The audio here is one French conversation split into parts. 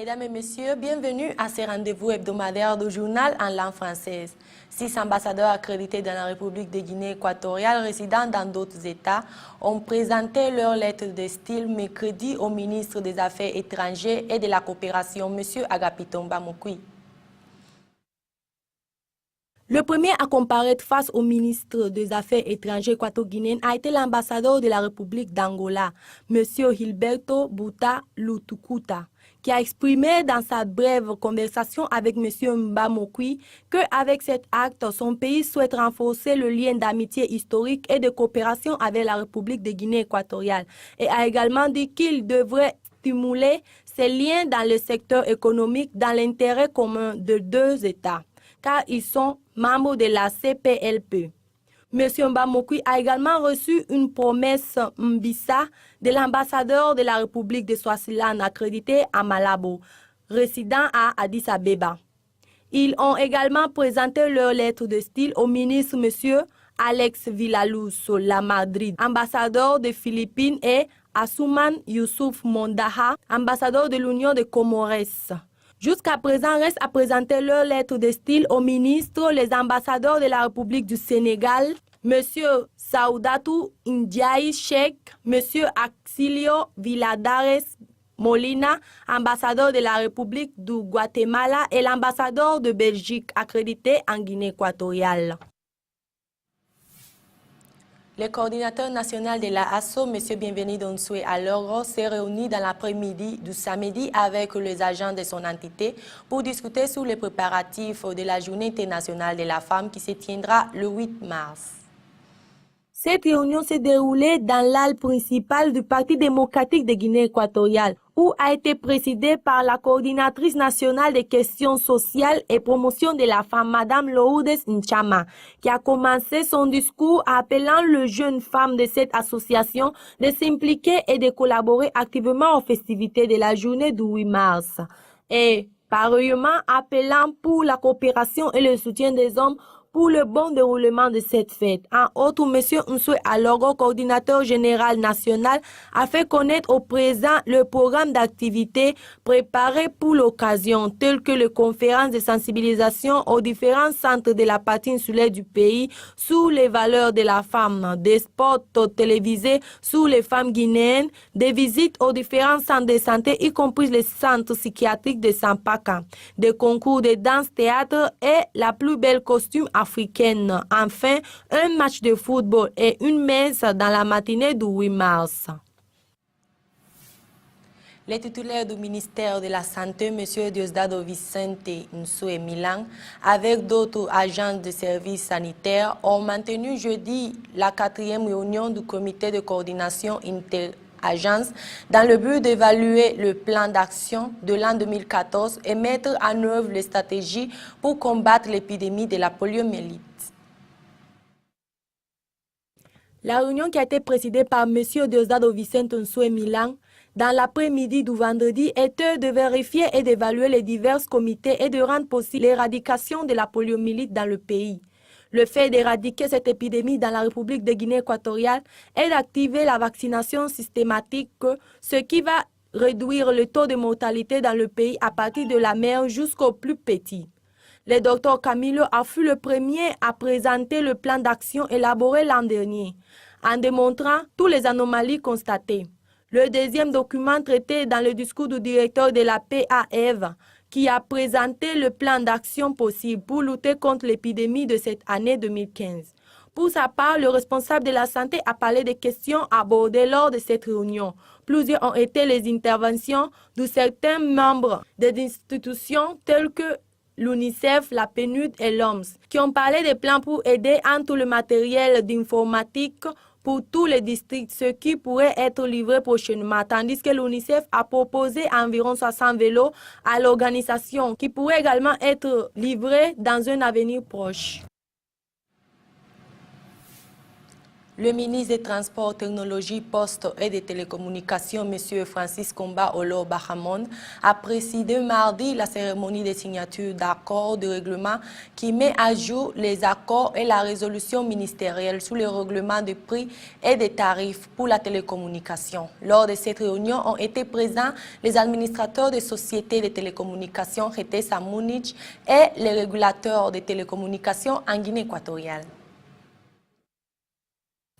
Mesdames et messieurs, bienvenue à ce rendez-vous hebdomadaire du journal en langue française. 6 ambassadeurs accrédités dans la République de Guinée équatoriale résidant dans d'autres États ont présenté leur lettre de style mercredi au ministre des Affaires étrangères et de la coopération, M. Agapiton Mbamokui. Le premier à comparaître face au ministre des Affaires étrangères équato-guinéen a été l'ambassadeur de la République d'Angola, M. Gilberto Buta Lutukuta, qui a exprimé dans sa brève conversation avec M. Mbamokui qu'avec cet acte, son pays souhaite renforcer le lien d'amitié historique et de coopération avec la République de Guinée équatoriale et a également dit qu'il devrait stimuler ces liens dans le secteur économique dans l'intérêt commun de deux États, car ils sont membres de la CPLP. M. Mbamokui a également reçu une promesse Mbissa de l'ambassadeur de la République de Swaziland accrédité à Malabo, résident à Addis Abeba. Ils ont également présenté leur lettre de style au ministre M. Alex Villaluz Lamadrid, ambassadeur des Philippines, et Asuman Youssouf Mondaha, ambassadeur de l'Union des Comores. Jusqu'à présent, reste à présenter leur lettre de style aux ministres, les ambassadeurs de la République du Sénégal, M. Saoudatou Ndiaye Cheikh, M. Axilio Villadares Molina, ambassadeur de la République du Guatemala, et l'ambassadeur de Belgique accrédité en Guinée équatoriale. Le coordinateur national de la ASSO, M. Bienvenu Donsoué Aloro, s'est réuni dans l'après-midi du samedi avec les agents de son entité pour discuter sur les préparatifs de la Journée internationale de la femme qui se tiendra le 8 mars. Cette réunion s'est déroulée dans l'halle principale du Parti démocratique de Guinée équatoriale, où a été présidée par la coordinatrice nationale des questions sociales et promotion de la femme, Mme Lourdes Nchama, qui a commencé son discours appelant les jeunes femmes de cette association de s'impliquer et de collaborer activement aux festivités de la journée du 8 mars. Et pareillement appelant pour la coopération et le soutien des hommes pour le bon déroulement de cette fête. En outre, M. Nsoué Aloro, coordinateur général national, a fait connaître au présent le programme d'activités préparé pour l'occasion, telles que les conférences de sensibilisation aux différents centres de la partie insulaire du pays sur les valeurs de la femme, des spots télévisés sur les femmes guinéennes, des visites aux différents centres de santé, y compris les centres psychiatriques de Sampaka, des concours de danse, théâtre et la plus belle costume africaine. Enfin, un match de football et une messe dans la matinée du 8 mars. Les titulaires du ministère de la Santé, M. Diosdado Vicente Nsoué Milan, avec d'autres agents de services sanitaires, ont maintenu jeudi la 4e réunion du comité de coordination interagence dans le but d'évaluer le plan d'action de l'an 2014 et mettre en œuvre les stratégies pour combattre l'épidémie de la poliomyélite. La réunion qui a été présidée par M. Diosdado Vicente Nsoué Milan dans l'après-midi du vendredi était de vérifier et d'évaluer les divers comités et de rendre possible l'éradication de la poliomyélite dans le pays. Le fait d'éradiquer cette épidémie dans la République de Guinée équatoriale est d'activer la vaccination systématique, ce qui va réduire le taux de mortalité dans le pays à partir de la mère jusqu'au plus petit. Le docteur Camilo a fut le premier à présenter le plan d'action élaboré l'an dernier, en démontrant toutes les anomalies constatées. Le deuxième document traité dans le discours du directeur de la PAEV, qui a présenté le plan d'action possible pour lutter contre l'épidémie de cette année 2015. Pour sa part, le responsable de la santé a parlé des questions abordées lors de cette réunion. Plusieurs ont été les interventions de certains membres des institutions telles que l'UNICEF, la PNUD et l'OMS, qui ont parlé des plans pour aider en tout le matériel d'informatique pour tous les districts, ce qui pourrait être livré prochainement, tandis que l'UNICEF a proposé environ 60 vélos à l'organisation, qui pourraient également être livrés dans un avenir proche. Le ministre des Transports, Technologies, Postes et des Télécommunications, M. Francis Komba Olo Bahamond, a présidé mardi la cérémonie de signature d'accords de règlement qui met à jour les accords et la résolution ministérielle sur le règlement des prix et des tarifs pour la télécommunication. Lors de cette réunion ont été présents les administrateurs des sociétés de télécommunications RTS Amunich et les régulateurs des télécommunications en Guinée équatoriale.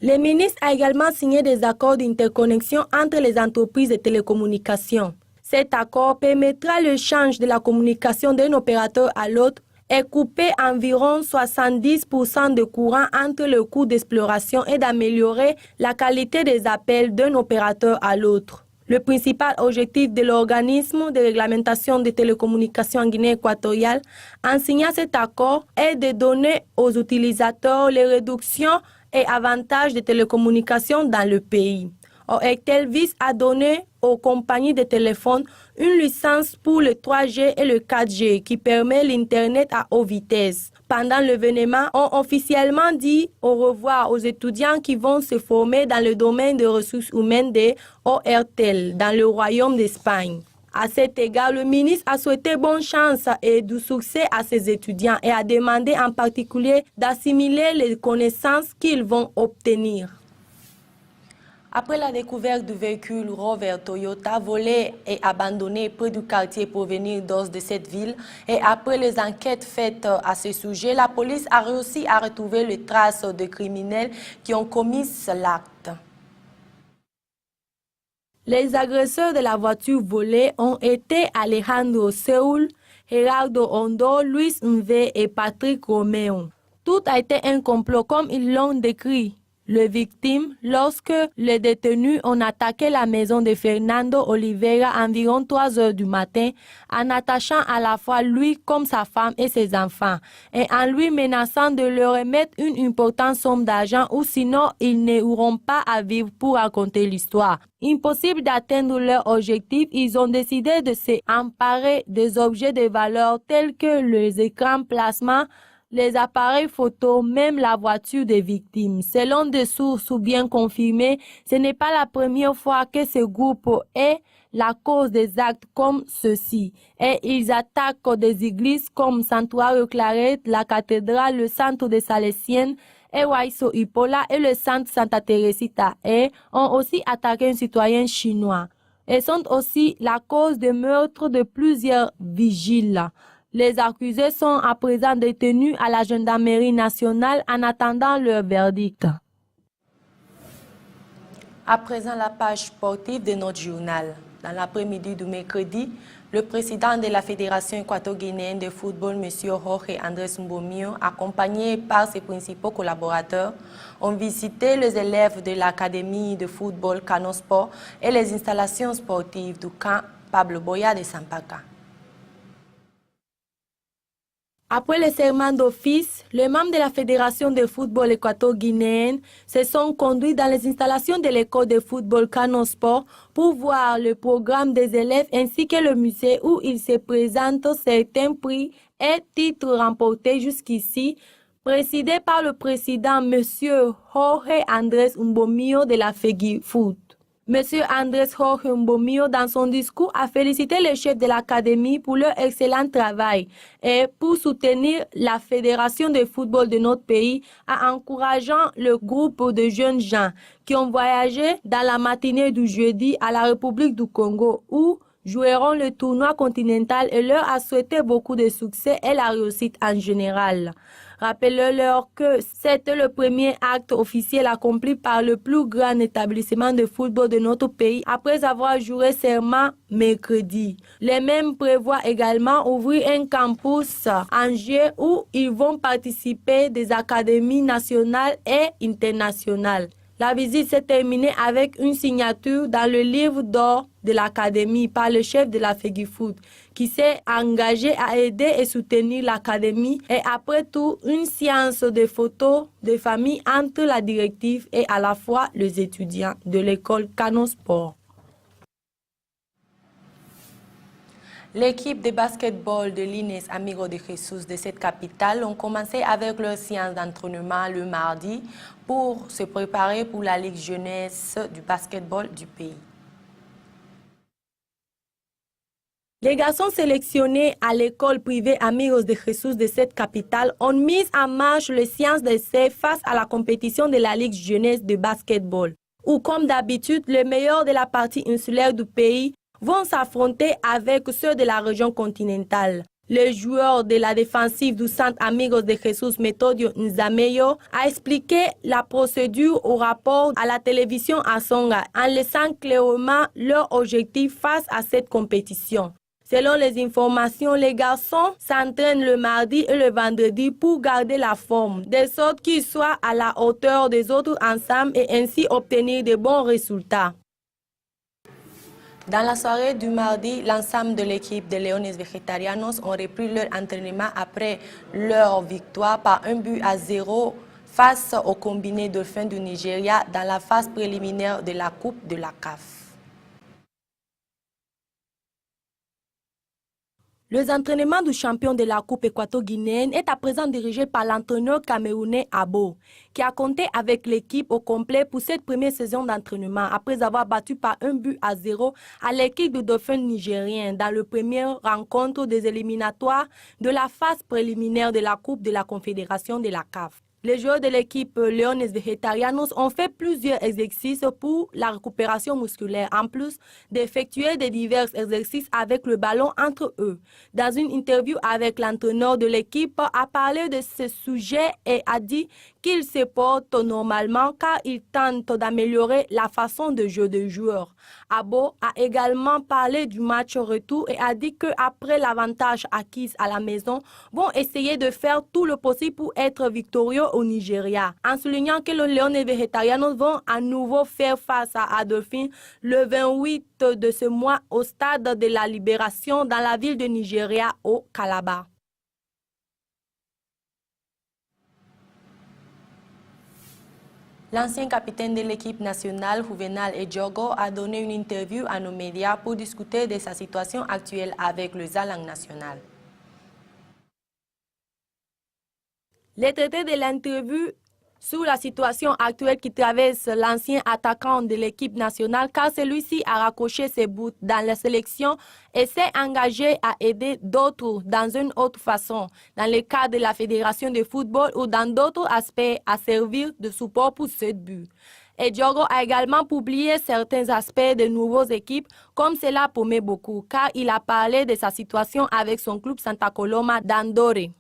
Le ministre a également signé des accords d'interconnexion entre les entreprises de télécommunications. Cet accord permettra l'échange de la communication d'un opérateur à l'autre et couper environ 70% de courant entre le coût d'exploration et d'améliorer la qualité des appels d'un opérateur à l'autre. Le principal objectif de l'organisme de réglementation des télécommunications en Guinée équatoriale en signant cet accord est de donner aux utilisateurs les réductions et avantages des télécommunications dans le pays. Airtel vise à donner aux compagnies de téléphone une licence pour le 3G et le 4G qui permet l'Internet à haute vitesse. Pendant l'événement, on officiellement dit au revoir aux étudiants qui vont se former dans le domaine des ressources humaines de Airtel dans le Royaume d'Espagne. À cet égard, le ministre a souhaité bonne chance et du succès à ses étudiants et a demandé en particulier d'assimiler les connaissances qu'ils vont obtenir. Après la découverte du véhicule Rover Toyota volé et abandonné près du quartier Porvenir d'Os de cette ville et après les enquêtes faites à ce sujet, la police a réussi à retrouver les traces de criminels qui ont commis l'acte. Les agresseurs de la voiture volée ont été Alejandro Seul, Gerardo Ondo, Luis Nve et Patrick Romeo. Tout a été un complot comme ils l'ont décrit. Les victimes, lorsque les détenus ont attaqué la maison de Fernando Oliveira à environ 3 heures du matin, en attachant à la fois lui comme sa femme et ses enfants, et en lui menaçant de leur remettre une importante somme d'argent ou sinon ils n'auront pas à vivre pour raconter l'histoire. Impossible d'atteindre leur objectif, ils ont décidé de s'emparer des objets de valeur tels que les écrans plasma, les appareils photo, même la voiture des victimes. Selon des sources bien confirmées, ce n'est pas la première fois que ce groupe est la cause des actes comme ceux-ci. Et ils attaquent des églises comme Sanctuario Claret, la cathédrale, le centre des Salésiennes, et Waiso Ipola et le centre Santa Teresita, et ont aussi attaqué un citoyen chinois. Et sont aussi la cause de meurtres de plusieurs vigiles. Les accusés sont à présent détenus à la gendarmerie nationale en attendant leur verdict. À présent, la page sportive de notre journal. Dans l'après-midi du mercredi, le président de la Fédération équato-guinéenne de football, M. Jorge Andrés Mbomio, accompagné par ses principaux collaborateurs, ont visité les élèves de l'Académie de football Canosport et les installations sportives du camp Pablo Boya de Sampaca. Après le serment d'office, les membres de la Fédération de football équato-guinéenne se sont conduits dans les installations de l'école de football Canosport pour voir le programme des élèves ainsi que le musée où il se présente certains prix et titres remportés jusqu'ici, présidé par le président M. Jorge Andrés Mbomio de la FEGIFOOT. M. Andrés Jorge Mbomio, dans son discours, a félicité les chefs de l'Académie pour leur excellent travail et pour soutenir la Fédération de football de notre pays en encourageant le groupe de jeunes gens qui ont voyagé dans la matinée du jeudi à la République du Congo où joueront le tournoi continental et leur a souhaité beaucoup de succès et la réussite en général. Rappelez-leur que c'était le premier acte officiel accompli par le plus grand établissement de football de notre pays après avoir juré serment mercredi. Les mêmes prévoient également ouvrir un campus à Angers où ils vont participer des académies nationales et internationales. La visite s'est terminée avec une signature dans le livre d'or de l'Académie par le chef de la FEGIFOOT qui s'est engagé à aider et soutenir l'Académie et après tout une séance de photos de famille entre la directive et à la fois les étudiants de l'école Canosport. L'équipe de basketball de l'INES Amigos de Jesus de cette capitale ont commencé avec leur séance d'entraînement le mardi pour se préparer pour la Ligue jeunesse du basketball du pays. Les garçons sélectionnés à l'école privée Amigos de Jesus de cette capitale ont mis en marche les séances d'essai face à la compétition de la Ligue jeunesse de basketball, où comme d'habitude, les meilleurs de la partie insulaire du pays vont s'affronter avec ceux de la région continentale. Le joueur de la défensive du centre Amigos de Jesus, Metodio Nzameyo, a expliqué la procédure au rapport à la télévision à Songa en laissant clairement leur objectif face à cette compétition. Selon les informations, les garçons s'entraînent le mardi et le vendredi pour garder la forme, de sorte qu'ils soient à la hauteur des autres ensemble et ainsi obtenir de bons résultats. Dans la soirée du mardi, l'ensemble de l'équipe de Leones Vegetarianos ont repris leur entraînement après leur victoire par 1-0 face au combiné Dolphins du Nigeria dans la phase préliminaire de la Coupe de la CAF. Les entraînements du champion de la Coupe équato-guinéenne est à présent dirigé par l'entraîneur camerounais Abo, qui a compté avec l'équipe au complet pour cette première saison d'entraînement après avoir battu par 1-0 à l'équipe du Dauphin nigérien dans le premier rencontre des éliminatoires de la phase préliminaire de la Coupe de la Confédération de la CAF. Les joueurs de l'équipe Leones Vegetarianos ont fait plusieurs exercices pour la récupération musculaire, en plus d'effectuer des divers exercices avec le ballon entre eux. Dans une interview avec l'entraîneur de l'équipe, a parlé de ce sujet et a dit qu'il se porte normalement car il tente d'améliorer la façon de jeu des joueurs. Abo a également parlé du match retour et a dit qu'après l'avantage acquis à la maison, vont essayer de faire tout le possible pour être victorieux au Nigeria, en soulignant que les Leones Vegetarianos vont à nouveau faire face à Adolphine le 28 de ce mois au stade de la Libération dans la ville de Nigeria au Calabar. L'ancien capitaine de l'équipe nationale, Juvenal Ediogo, a donné une interview à nos médias pour discuter de sa situation actuelle avec le Zalang national. Les traités de l'interview sur la situation actuelle qui traverse l'ancien attaquant de l'équipe nationale car celui-ci a raccroché ses buts dans la sélection et s'est engagé à aider d'autres dans une autre façon, dans le cadre de la Fédération de football ou dans d'autres aspects à servir de support pour ce but. Et Diogo a également publié certains aspects de nouvelles équipes, comme cela promet beaucoup, car il a parlé de sa situation avec son club Santa Coloma d'Andorre.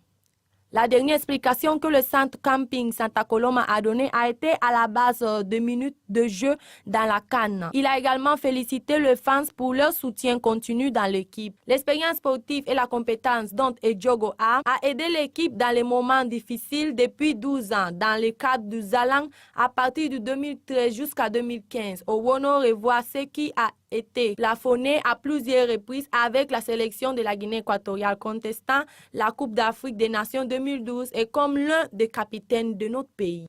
La dernière explication que le centre camping Santa Coloma a donnée a été à la base de minutes de jeu dans la CAN. Il a également félicité les fans pour leur soutien continu dans l'équipe. L'expérience sportive et la compétence dont Ediogo a aidé l'équipe dans les moments difficiles depuis 12 ans dans le cadre du Zalang à partir de 2013 jusqu'à 2015. Owono revoit ce qui a été plafonné à plusieurs reprises avec la sélection de la Guinée équatoriale contestant la Coupe d'Afrique des Nations 2012 et comme l'un des capitaines de notre pays.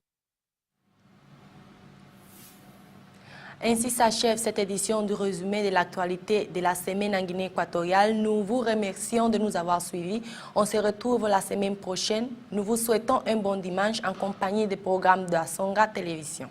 Ainsi s'achève cette édition du résumé de l'actualité de la semaine en Guinée équatoriale. Nous vous remercions de nous avoir suivis. On se retrouve la semaine prochaine. Nous vous souhaitons un bon dimanche en compagnie des programmes de la Songa Télévision.